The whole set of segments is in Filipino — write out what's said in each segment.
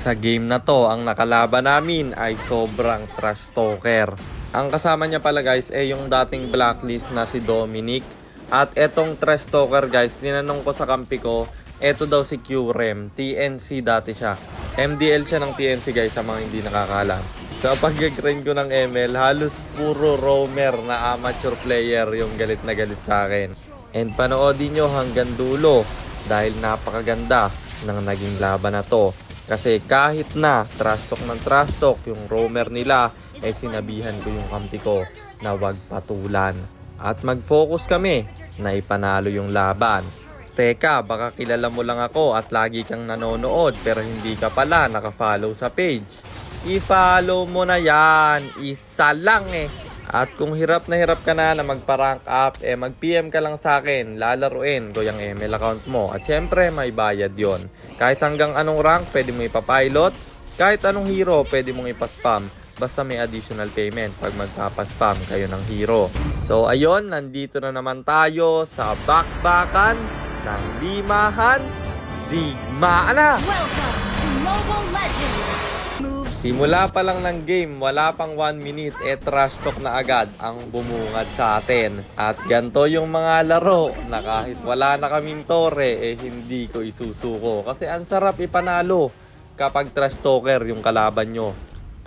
Sa game na to, ang nakalaban namin ay sobrang trash talker. Ang kasama niya pala guys ay yung dating blacklist na si Dominic. At etong trash talker guys, tinanong ko sa kampi ko, eto daw si QREM, TNC dati siya. MDL siya ng TNC guys sa mga hindi nakakalam. Sa pag-grind ko ng ML, halos puro roamer na amateur player yung galit na galit sa akin. And panoodin nyo hanggang dulo dahil napakaganda ng naging laban na to. Kasi kahit na trash talk yung roamer nila, sinabihan ko yung kampi ko na wag patulan. At mag-focus kami na ipanalo yung laban. Teka, baka kilala mo lang ako at lagi kang nanonood pero hindi ka pala nakafollow sa page. I-follow mo na yan, isa lang At kung hirap na magpa-rank up, mag-PM ka lang sa akin, lalaruin ko yung ML account mo. At syempre, may bayad yon. Kahit hanggang anong rank, pwede mo ipapilot. Kahit anong hero, pwede mong ipaspam. Basta may additional payment pag magpapaspam kayo ng hero. So ayun, nandito na naman tayo sa bakbakan ng Limahan Digmaan na! Welcome to Mobile Legends! Simula pa lang ng game, wala pang 1 minute, trash talk na agad ang bumungad sa atin. At ganito yung mga laro na kahit wala na kaming tore, hindi ko isusuko. Kasi ang sarap ipanalo kapag trash talker yung kalaban nyo.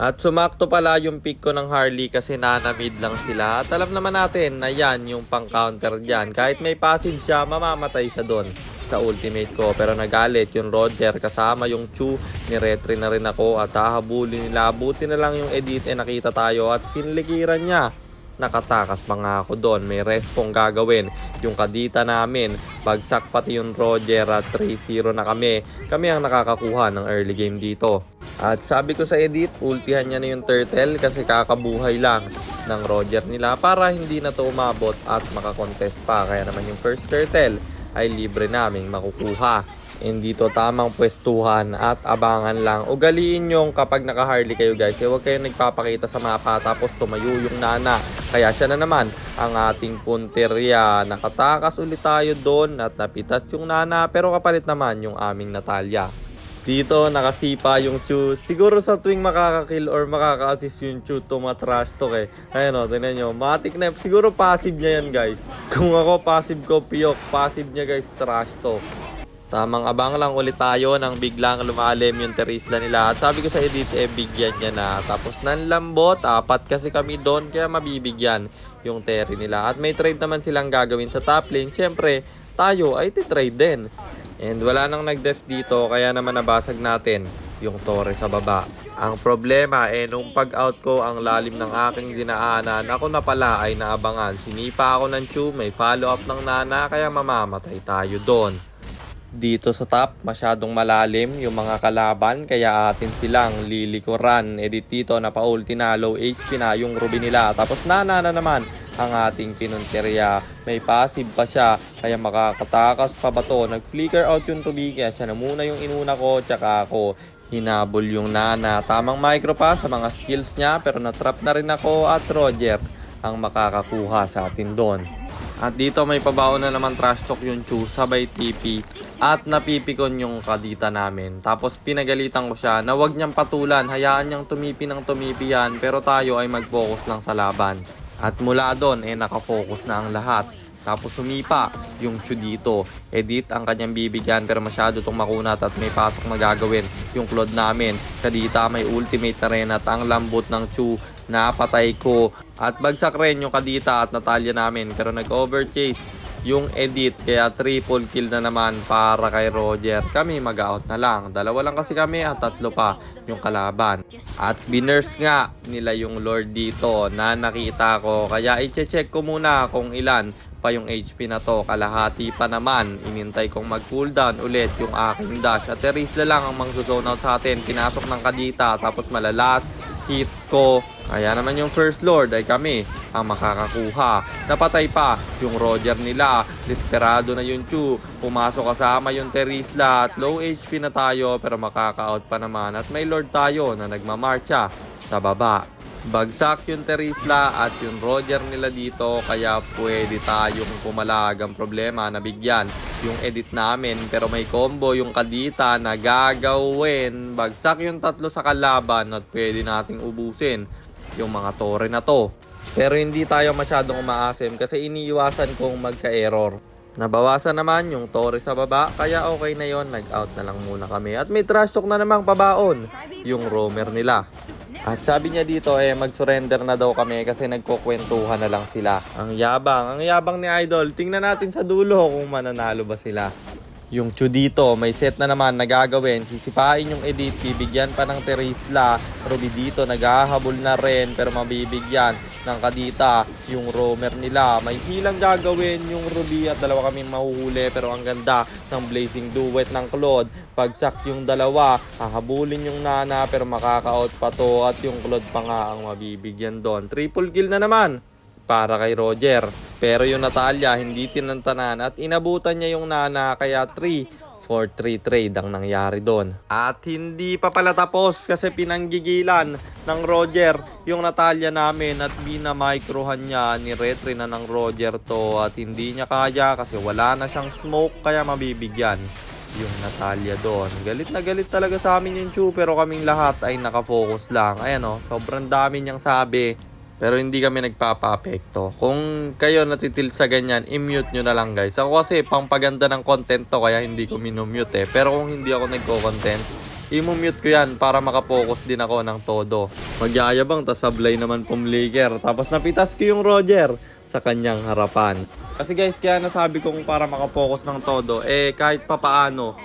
At sumakto pala yung pick ko ng Harley kasi nanamid lang sila. At alam naman natin na yan yung pang counter dyan. Kahit may passive siya, mamamatay siya doon sa ultimate ko. Pero nagalit yung Roger kasama yung Chu. Niretry na rin ako at hahabulin nila. Buti na lang yung edit nakita tayo at pinlikiran niya. Nakatakas pa nga ako doon. May respong gagawin. Yung kadita namin, bagsak pati yung Roger at 3-0 na kami. Kami ang nakakakuha ng early game dito. At sabi ko sa edit, ultihan niya na yung turtle kasi kakabuhay lang ng Roger nila para hindi na to umabot at makakontest pa. Kaya naman yung first turtle ay libre naming makukuha. Hindi to tamang pwestuhan at abangan lang. Ugaliin yung kapag naka-Harley kayo guys, huwag kayo nagpapakita sa mapa tapos tumayo yung Nana. Kaya siya na naman ang ating punteriya. Nakatakas ulit tayo doon at napitas yung Nana pero kapalit naman yung aming Natalia. Dito nakasipa yung Chu. Siguro sa tuwing makakakill or makaka-assist yung Chu, tumatrash talk Ayan o, tignan nyo. Matik na. Siguro passive niya yan guys. Kung ako passive ko, piyok. Passive niya guys, trash talk. Tamang abang lang ulit tayo nang biglang lumalim yung Terisla nila. At sabi ko sa edit, bigyan niya na. Tapos nanlambot, 4 kasi kami doon kaya mabibigyan yung Terry nila. At may trade naman silang gagawin sa top lane. Siyempre, tayo ay titrade din. And wala nang nag-def dito kaya naman nabasag natin yung tore sa baba. Ang problema nung pag-out ko ang lalim ng aking dinaanan, ako na pala ay naabangan. Sinipa ako ng Chu, may follow-up ng Nana kaya mamamatay tayo doon. Dito sa top, masyadong malalim yung mga kalaban kaya atin silang lilikuran. Dito na pa-ulti na, low HP na yung Ruby nila. Tapos Nana na naman ang ating pinunteriya. May passive pa siya kaya makakatakas pa ba to. Nag-flicker out yung tubig kaya siya na muna yung inuna ko tsaka ako hinabol yung Nana. Tamang micro pa sa mga skills niya pero natrap na rin ako at Roger ang makakakuha sa atin doon. At dito may pabaon na naman trash talk yung Chu sabay TP at napipikon yung kadita namin. Tapos pinagalitan ko siya na wag niyang patulan, hayaan niyang tumipi ng tumipi yan pero tayo ay mag-focus lang sa laban. At mula doon nakafocus na ang lahat. Tapos sumipa yung Chu dito. Edit ang kanyang bibigyan pero masyado itong makunat at may pasok na gagawin yung Claude namin. Kadita may ultimate na rin at ang lambot ng Chu napatay ko. At bagsak rin yung kadita at Natalia namin pero nag-overchase yung edit kaya triple kill na naman para kay Roger. Kami mag-out na lang. 2 lang kasi kami at 3 pa yung kalaban. At binurse nga nila yung Lord dito na nakita ko. Kaya i-check ko muna kung ilan pa yung HP na to. Kalahati pa naman. Inintay kong mag-cooldown ulit yung aking dash. At Terisla lang ang mang-zone out sa atin. Pinasok ng kadita tapos malalas hit ko. Kaya naman yung first lord ay kami ang makakakuha. Napatay pa yung Roger nila. Desperado na yung Chu. Pumasok kasama yung Terisla at low HP na tayo pero makaka-out pa naman. At may lord tayo na nagmamarcha sa baba. Bagsak yung Terisla at yung Roger nila dito kaya pwede tayong pumalag. Ang problema nabigyan yung edit namin. Pero may combo yung Kadita na gagawin. Bagsak yung tatlo sa kalaban at pwede nating ubusin yung mga tore na to. Pero hindi tayo masyadong umaasim kasi iniiwasan kong magka-error. Nabawasan naman yung tore sa baba, kaya okay na yon, nag-out na lang muna kami. At may trash talk na namang pabaon, yung roamer nila. At sabi niya dito mag-surrender na daw kami kasi nagkukwentuhan na lang sila. Ang yabang ni Idol. Tingnan natin sa dulo kung mananalo ba sila. Yung Chu dito, may set na naman na gagawin. Sisipain yung edit, bibigyan pa ng Terisla. Ruby dito, naghahabol na rin pero mabibigyan ng Kadita. Yung roamer nila, may hilang gagawin yung Ruby at dalawa kaming mahuhuli. Pero ang ganda ng Blazing Duet ng Claude. Pagsak yung dalawa, hahabulin yung Nana pero makaka-out pa to. At yung Claude pa nga ang mabibigyan doon. Triple kill na naman para kay Roger. Pero yung Natalia hindi tinantanan at inabutan niya yung Nana kaya 3-4-3 trade ang nangyari doon. At hindi pa pala tapos kasi pinanggigilan ng Roger yung Natalia namin at binamicrohan niya, ni-retry na ng Roger to at hindi niya kaya kasi wala na siyang smoke kaya mabibigyan yung Natalia doon. Galit na galit talaga sa amin yung Chu pero kaming lahat ay nakafocus lang. Ayan sobrang dami niyang sabi. Pero hindi kami nagpapa-apekto. Kung kayo natitil sa ganyan, i-mute nyo na lang guys. Ako kasi pangpaganda ng content to kaya hindi ko minumute Pero kung hindi ako nagko-content, i-mute ko yan para makapokus din ako ng todo. Magyayabang, tas sablay naman pumliker. Tapos napitas ko yung Roger sa kanyang harapan. Kasi guys, kaya nasabi kong para makapokus ng todo, kahit papaano,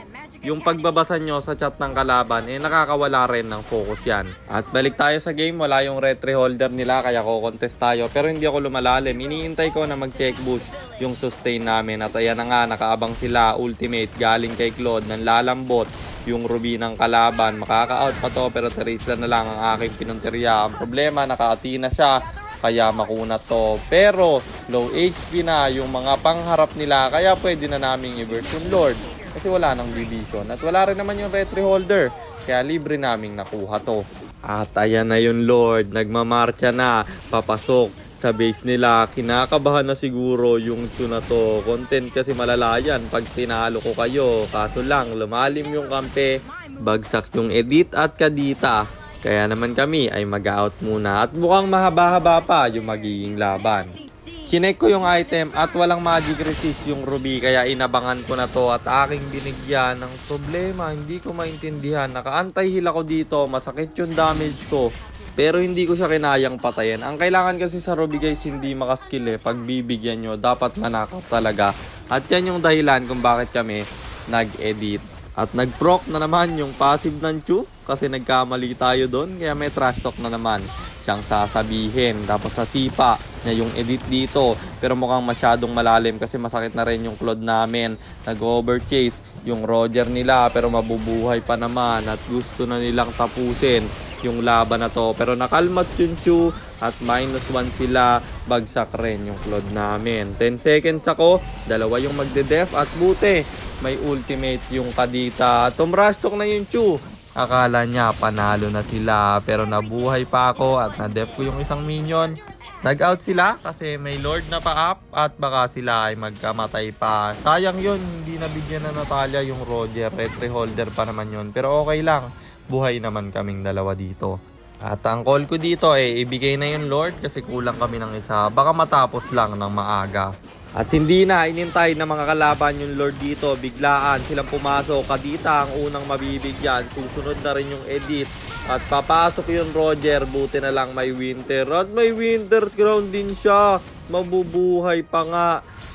yung pagbabasa nyo sa chat ng kalaban, nakakawala rin ng focus yan. At balik tayo sa game, wala yung retry holder nila, kaya ko-contest tayo. Pero hindi ako lumalalim, iniintay ko na mag-check boost yung sustain namin. At ayan na nga, nakaabang sila, ultimate, galing kay Claude, nanlalambot yung Ruby ng kalaban. Makaka-out pa to, pero Terisla na lang ang aking pinunteriya. Ang problema, naka-ati na siya, kaya makunat to. Pero low HP na yung mga pangharap nila, kaya pwede na naming i-burst yung Lord. Kasi wala nang division at wala rin naman yung retry holder. Kaya libre naming nakuha to. At ayan na yung Lord. Nagmamarcha na. Papasok sa base nila. Kinakabahan na siguro yung Chu na to. Content kasi malalayan pag tinalo ko kayo. Kaso lang, lumalim yung kampe. Bagsak yung edit at Kadita. Kaya naman kami ay mag-out muna. At mukhang mahaba-haba pa yung magiging laban. Chinek ko yung item at walang magic resist yung Ruby kaya inabangan ko na to at aking binigyan ng problema. Hindi ko maintindihan. Naka-anti-heal ako dito. Masakit yung damage ko. Pero hindi ko siya kinayang patayin. Ang kailangan kasi sa Ruby guys hindi makaskill Pag bibigyan nyo dapat manakaw talaga. At yan yung dahilan kung bakit kami nag-edit. At nag-proc na naman yung passive ng Chu kasi nagkamali tayo doon kaya may trash talk na naman siyang sasabihin. Tapos nasipa niya yung edit dito pero mukhang masyadong malalim kasi masakit na rin yung Claude namin. Nag-overchase yung Roger nila pero mabubuhay pa naman at gusto na nilang tapusin yung laban na to. Pero nakalmat yung Chu at -1 sila. Bagsak rin yung Claude namin. 10 seconds ako, dalawa yung magde-def at buti may ultimate yung Kadita. Tumrush talk na yung Chu. Akala niya panalo na sila pero nabuhay pa ako at na-def ko yung isang minion. Nag-out sila kasi may Lord na pa-up at baka sila ay magkamatay pa. Sayang yun, hindi nabigyan na Natalia yung Roger. Retry holder pa naman yun pero okay lang. Buhay naman kaming dalawa dito. At ang call ko dito ibigay na yung Lord kasi kulang kami ng isa. Baka matapos lang ng maaga. At hindi na inintay ng mga kalaban yung Lord dito. Biglaan silang pumasok. Kadita ang unang mabibigyan. Susunod na rin yung edit. At papasok yung Roger. Buti na lang may winter. At may winter crown din siya. Mabubuhay pa nga.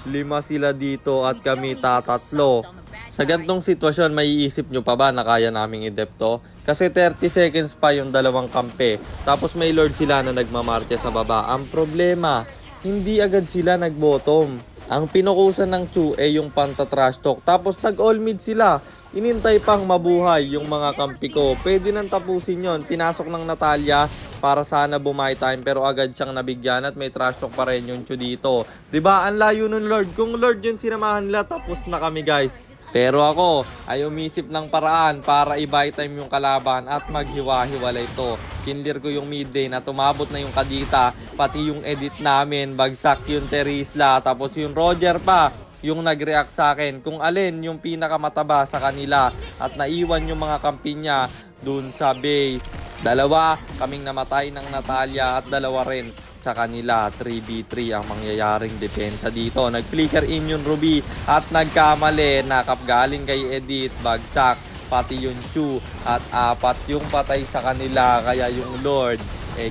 5 sila dito at kami tatatlo. Sa gantong sitwasyon, may iisip nyo pa ba na kaya naming i-dep to? Kasi 30 seconds pa yung dalawang kampe. Tapos may Lord sila na nagmamarcha sa baba. Ang problema, hindi agad sila nag-bottom. Ang pinukusan ng Chu yung panta-trash talk. Tapos nag-all mid sila. Inintay pang mabuhay yung mga kampi ko. Pwede nang tapusin yon. Pinasok ng Natalia para sana bumay time. Pero agad siyang nabigyan at may trash talk pa rin yung Chu dito. Diba? Ang layo nun Lord. Kung Lord yung sinamahan nila, tapos na kami guys. Pero ako ay umisip ng paraan para i-buy time yung kalaban at maghiwa-hiwalay to. Kinlir ko yung mid lane na tumabot na yung Kadita, pati yung edit namin, bagsak yung Terisla, tapos yung Roger pa. yung nag-react sa akin kung alin yung pinakamataba sa kanila at naiwan yung mga kampi niya dun sa base. Dalawa kaming namatay ng Natalia at dalawa rin sa kanila. 3v3 ang mangyayaring depensa dito. Nag-flicker in yung Ruby at nagkamali. Nakap galing kay Edith, bagsak pati yung Chu at 4 yung patay sa kanila, kaya yung Lord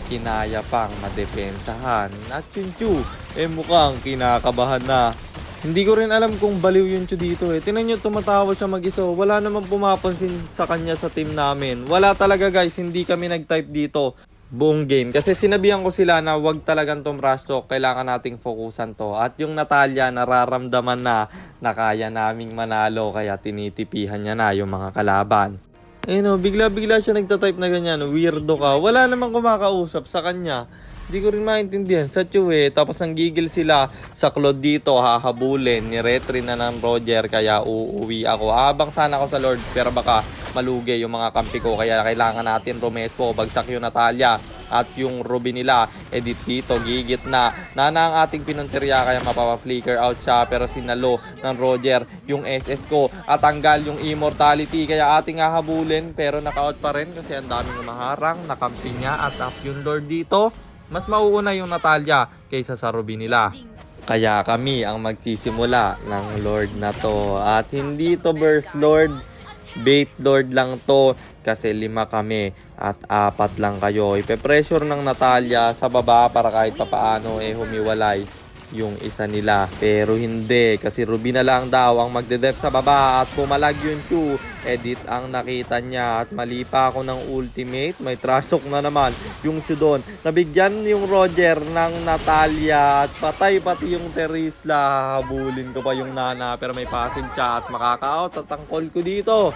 kinaya pang madepensahan. At yung Chu mukhang kinakabahan na. Hindi ko rin alam kung baliw yung Chu dito Tinan nyo, tumatawa siya mag-isa. Wala namang pumapansin sa kanya sa team namin. Wala talaga guys, hindi kami nag-type dito buong game. Kasi sinabihan ko sila na wag talagang rush talk. Kailangan nating fokusan to. At yung Natalia, nararamdaman na kaya naming manalo. Kaya tinitipihan niya na yung mga kalaban. Bigla-bigla siya nagtatype na ganyan. Weirdo ka. Wala namang kumakausap sa kanya. Hindi ko rin maintindihan sa Chu Tapos nanggigil sila sa Claude dito, hahabulin. Ni-retry na ng Roger, kaya uuwi ako. Abang sana ako sa Lord, pero baka malugi yung mga kampi ko. Kaya kailangan natin Romespo, bagsak yung Natalia. At yung Ruby nila, Edith dito, gigit na. Nana ang ating pinunteriya, kaya mapapa-flicker out siya. Pero sinalo ng Roger yung SS ko. At tanggal yung immortality, kaya ating hahabulin. Pero naka-out pa rin kasi ang daming umaharang. Nakampi niya at up yung Lord dito. Mas mauuna yung Natalia kaysa sa Ruby nila. Kaya kami ang magsisimula ng Lord na to. At hindi to Burst Lord, Bait Lord lang to. Kasi 5 kami at 4 lang kayo. Ipe-pressure ng Natalia sa baba para kahit papaano humiwalay yung isa nila. Pero hindi, kasi Ruby na lang daw ang magde-def sa baba at pumalag yung Chu. Edit ang nakita niya at mali pa ako ng ultimate. May trash talk na naman yung Chu doon. Nabigyan yung Roger ng Natalia at patay pati yung Terisla. Habulin ko pa yung Nana pero may passive siya at makaka-out at ang call ko dito.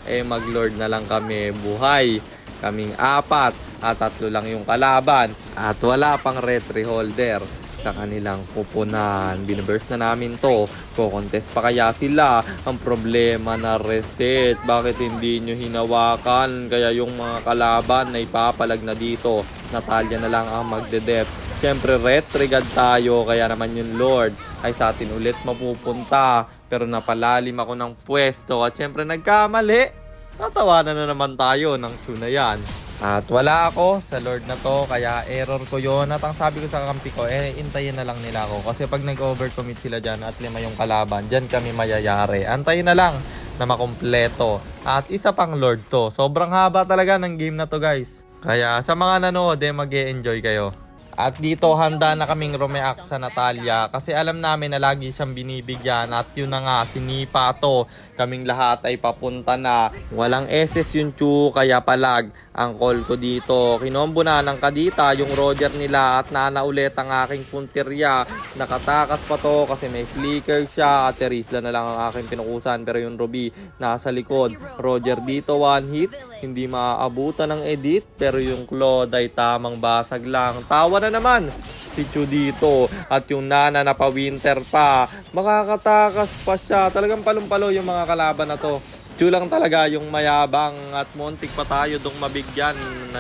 Mag-Lord na lang kami. Buhay kaming 4 at 3 lang yung kalaban at wala pang retry holder sa kanilang pupunan. Binaburst na namin to. Ko-contest pa kaya sila? Ang problema na reset. Bakit hindi nyo hinawakan? Kaya yung mga kalaban na ipapalag na dito. Natalia na lang ang magde-def. Siyempre retrigad tayo. Kaya naman yung Lord ay sa atin ulit mapupunta. Pero napalalim ako ng pwesto. At siyempre nagkamali. Tatawanan na naman tayo ng Chu na yan. At wala ako sa Lord na to, kaya error ko yon. At ang sabi ko sa kampi ko, intayin na lang nila ako. Kasi pag nag-overcommit sila dyan at 5 yung kalaban, dyan kami mayayari. Antayin na lang na makumpleto. At isa pang Lord to. Sobrang haba talaga ng game na to guys. Kaya sa mga nanood, mag-e-enjoy kayo. At dito handa na kaming rumeact sa Natalia kasi alam namin na lagi siyang binibigyan at yun na nga, sinipa to. Kaming lahat ay papunta na. Walang SS yung Chu kaya palag ang call ko dito. Kinombo na ng kadita yung Roger nila at Nana ulit ang aking punterya. Nakatakas pa to kasi may flicker siya at Terisla na lang ang aking pinukusan pero yung Ruby nasa likod. Roger dito 1 hit, hindi maaabutan ng edit pero yung Claude ay tamang basag lang. Tawa na naman si Chu dito at yung Nana na pa-winter pa. Makakatakas pa siya. Talagang palumpalo yung mga kalaban na to. Chu lang talaga yung mayabang at montik pa tayo dong mabigyan.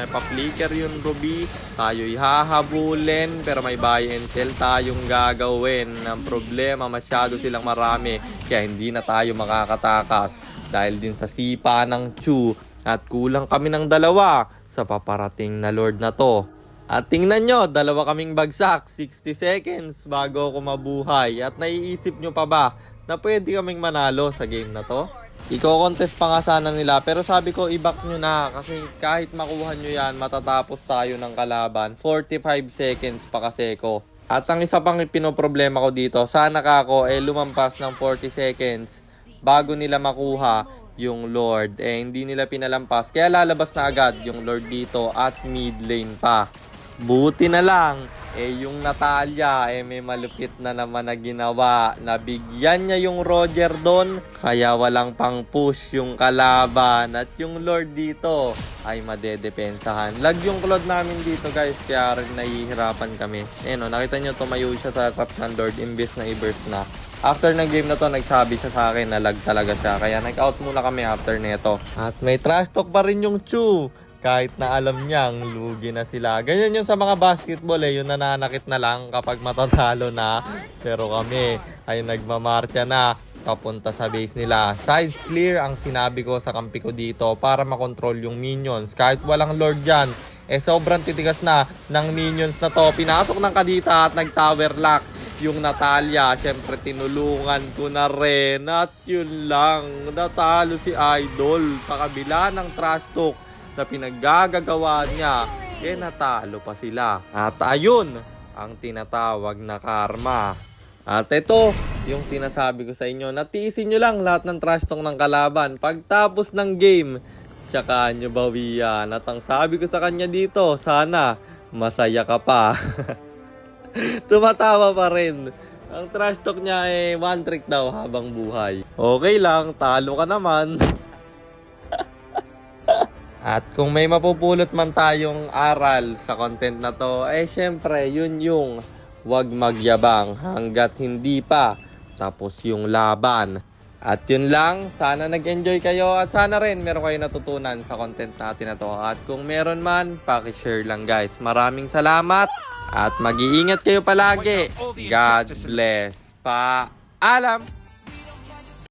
Pa-flicker yung Ruby. Tayo'y hahabulin pero may buy and sell tayong gagawin. Ang problema masyado silang marami kaya hindi na tayo makakatakas dahil din sa sipa ng Chu at kulang kami ng 2 sa paparating na Lord na to. At tingnan nyo, 2 kaming bagsak, 60 seconds bago ako mabuhay. At naiisip nyo pa ba na pwede kaming manalo sa game na to? Iko-contest pa nga sana nila pero sabi ko i-back nyo na kasi kahit makuha nyo yan, matatapos tayo ng kalaban. 45 seconds pa kasi ko. At ang isa pang pinoproblema ko dito, sana ka ako lumampas ng 40 seconds bago nila makuha yung Lord. Hindi nila pinalampas kaya lalabas na agad yung Lord dito at mid lane pa. Buti na lang, yung Natalia, may malupit na naman na ginawa. Nabigyan niya yung Roger doon, kaya walang pang push yung kalaban. At yung Lord dito ay madedepensahan. Lag yung Claude namin dito guys, kaya rin nahihirapan kami. Nakita nyo tumayo siya sa top ng Lord, imbes na i-burst na. After ng game na to, nagsabi siya sa akin na lag talaga siya. Kaya nag-out muna kami after neto. At may trash talk pa rin yung Chu. Kahit na alam niyang lugi na sila. Ganyan yung sa mga basketball yung nananakit na lang kapag matatalo na. Pero kami ay nagmamarcha na papunta sa base nila. Sides clear ang sinabi ko sa kampi ko dito para makontrol yung minions. Kahit walang lord dyan, sobrang titigas na ng minions na to. Pinasok ng kadita at nag-tower lock yung Natalia. Siyempre tinulungan ko na rin. At yun lang, natalo si Idol sa kabila ng trash talk na pinaggagawa niya, natalo pa sila. At ayun, ang tinatawag na karma. At ito, yung sinasabi ko sa inyo, natiisin nyo lang lahat ng trash talk ng kalaban. Pagtapos ng game, tsaka nyo bawian. At ang sabi ko sa kanya dito, sana masaya ka pa. Tumatawa pa rin. Ang trash talk niya one trick daw habang buhay. Okay lang, talo ka naman. At kung may mapupulot man tayong aral sa content na to, syempre, yun yung wag magyabang hanggat hindi pa tapos yung laban. At yun lang, sana nag-enjoy kayo at sana rin meron kayo natutunan sa content natin na to. At kung meron man, pakishare lang guys. Maraming salamat at mag-iingat kayo palagi. God bless. Paalam!